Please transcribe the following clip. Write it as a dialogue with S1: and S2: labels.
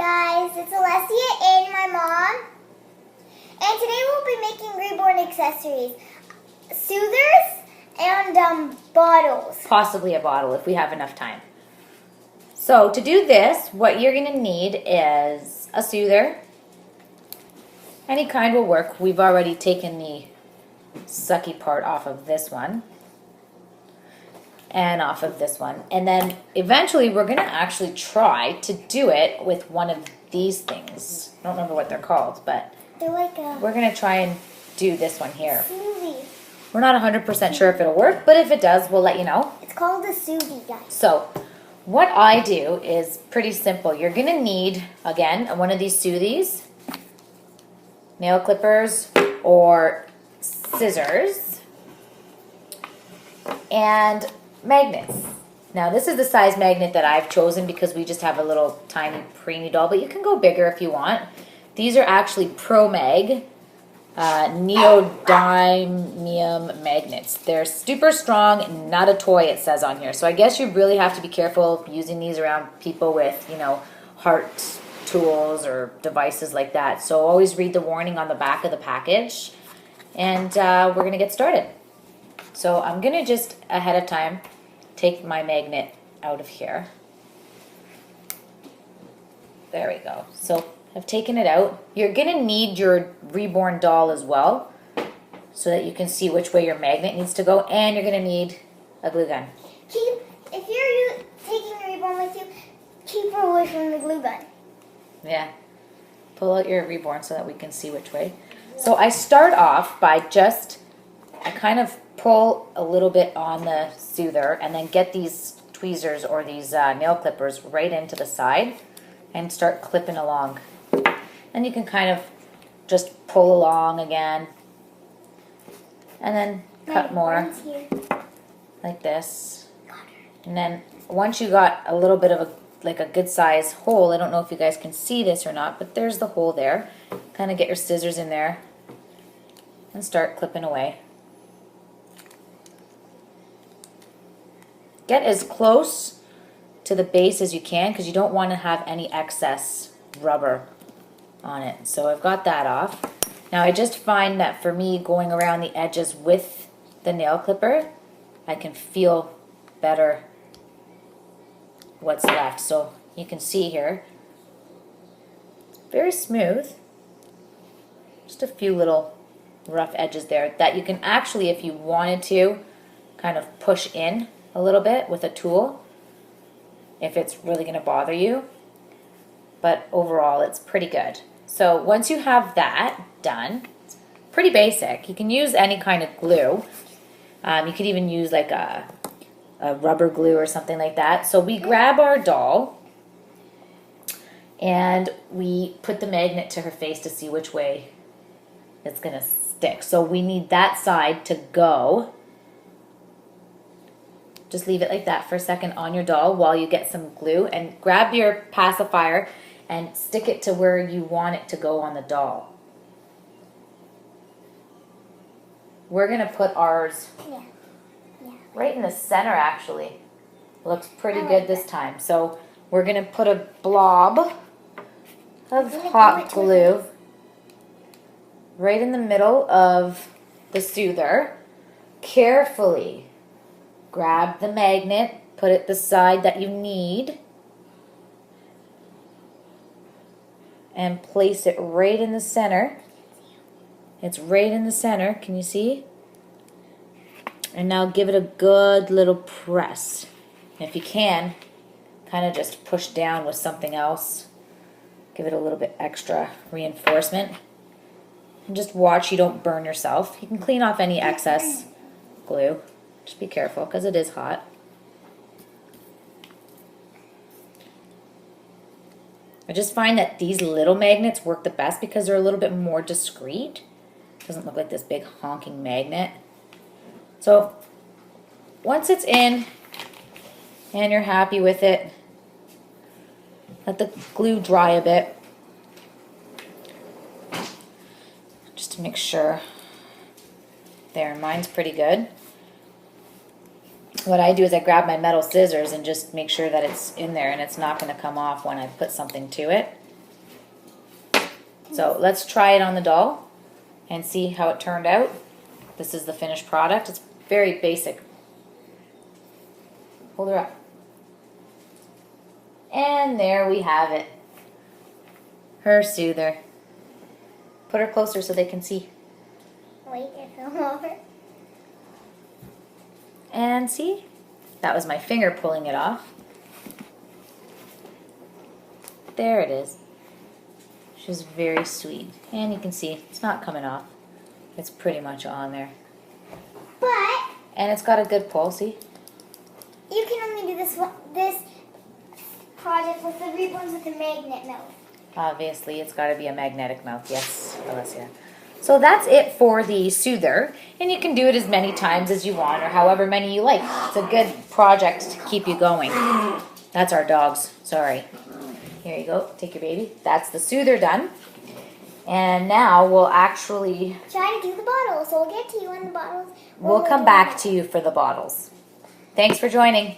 S1: guys, it's Alessia and my mom. And today we'll be making Reborn accessories. Soothers and bottles.
S2: Possibly a bottle if we have enough time. So to do this, what you're going to need is a soother. Any kind will work. We've already taken the sucky part off of this one. And off of this one. And then eventually we're going to actually try to do it with one of these things. I don't remember what they're called, but
S1: they're like
S2: we're going to try and do this one here.
S1: Smoothie.
S2: We're not 100% sure if it'll work, but if it does, we'll let you know.
S1: It's called the Smoothie, guys.
S2: So what I do is pretty simple. You're going to need, again, one of these Soothies, nail clippers, or scissors, and magnets. Now this is the size magnet that I've chosen because we just have a little tiny preemie doll, but you can go bigger if you want. These are actually Pro Mag neodymium magnets. They're super strong, not a toy, it says on here. So I guess you really have to be careful using these around people with, heart tools or devices like that. So always read the warning on the back of the package. And we're going to get started. So I'm going to just ahead of time take my magnet out of here. There we go. So I've taken it out. You're going to need your Reborn doll as well so that you can see which way your magnet needs to go, and you're going to need a glue gun.
S1: If you're taking the Reborn with you, keep her away from the glue gun.
S2: Yeah. Pull out your Reborn so that we can see which way. So I start off by I kind of pull a little bit on the soother and then get these tweezers or these nail clippers right into the side and start clipping along. And you can kind of just pull along again and then cut more like this. And then once you got a little bit of a good size hole, I don't know if you guys can see this or not, but there's the hole there. Kind of get your scissors in there and start clipping away. Get as close to the base as you can because you don't want to have any excess rubber on it. So I've got that off. Now I just find that for me going around the edges with the nail clipper, I can feel better what's left. So you can see here, it's very smooth. Just a few little rough edges there that you can actually, if you wanted to, kind of push in a little bit with a tool if it's really going to bother you. But overall, it's pretty good. So once you have that done, it's pretty basic. You can use any kind of glue. You could even use like a rubber glue or something like that. So we grab our doll and we put the magnet to her face to see which way it's going to stick. So we need that side to go. Just leave it like that for a second on your doll while you get some glue and grab your pacifier and stick it to where you want it to go on the doll. We're going to put ours right in the center actually. Looks pretty good this time. So we're going to put a blob of hot glue right in the middle of the soother. Carefully grab the magnet, put it the side that you need, and place it right in the center. It's right in the center, can you see? And now give it a good little press. If you can, kind of just push down with something else. Give it a little bit extra reinforcement. And just watch you don't burn yourself. You can clean off any excess glue. Just be careful because it is hot. I just find that these little magnets work the best because they're a little bit more discreet. Doesn't look like this big honking magnet. So once it's in and you're happy with it, let the glue dry a bit just to make sure. There, mine's pretty good. what I do is I grab my metal scissors and just make sure that it's in there and it's not going to come off when I put something to it. So let's try it on the doll and see how it turned out. This is the finished product. It's very basic. Hold her up. And there we have it. Her Soother. Put her closer so they can see.
S1: Wait, I fell over.
S2: And see? That was my finger pulling it off. There it is. She's very sweet. And you can see it's not coming off. It's pretty much on there.
S1: But
S2: And it's got a good pull, see?
S1: you can only do this project with the Reborns with the magnet mouth.
S2: Obviously, it's got to be a magnetic mouth. Yes, Alessia. So that's it for the Soother. And you can do it as many times as you want or however many you like. It's a good project to keep you going. That's our dogs. Sorry. Here you go. Take your baby. That's the Soother done. And now we'll actually...
S1: Try to do the bottles. So we'll get to you on the bottles.
S2: We'll come back to you for the bottles. Thanks for joining.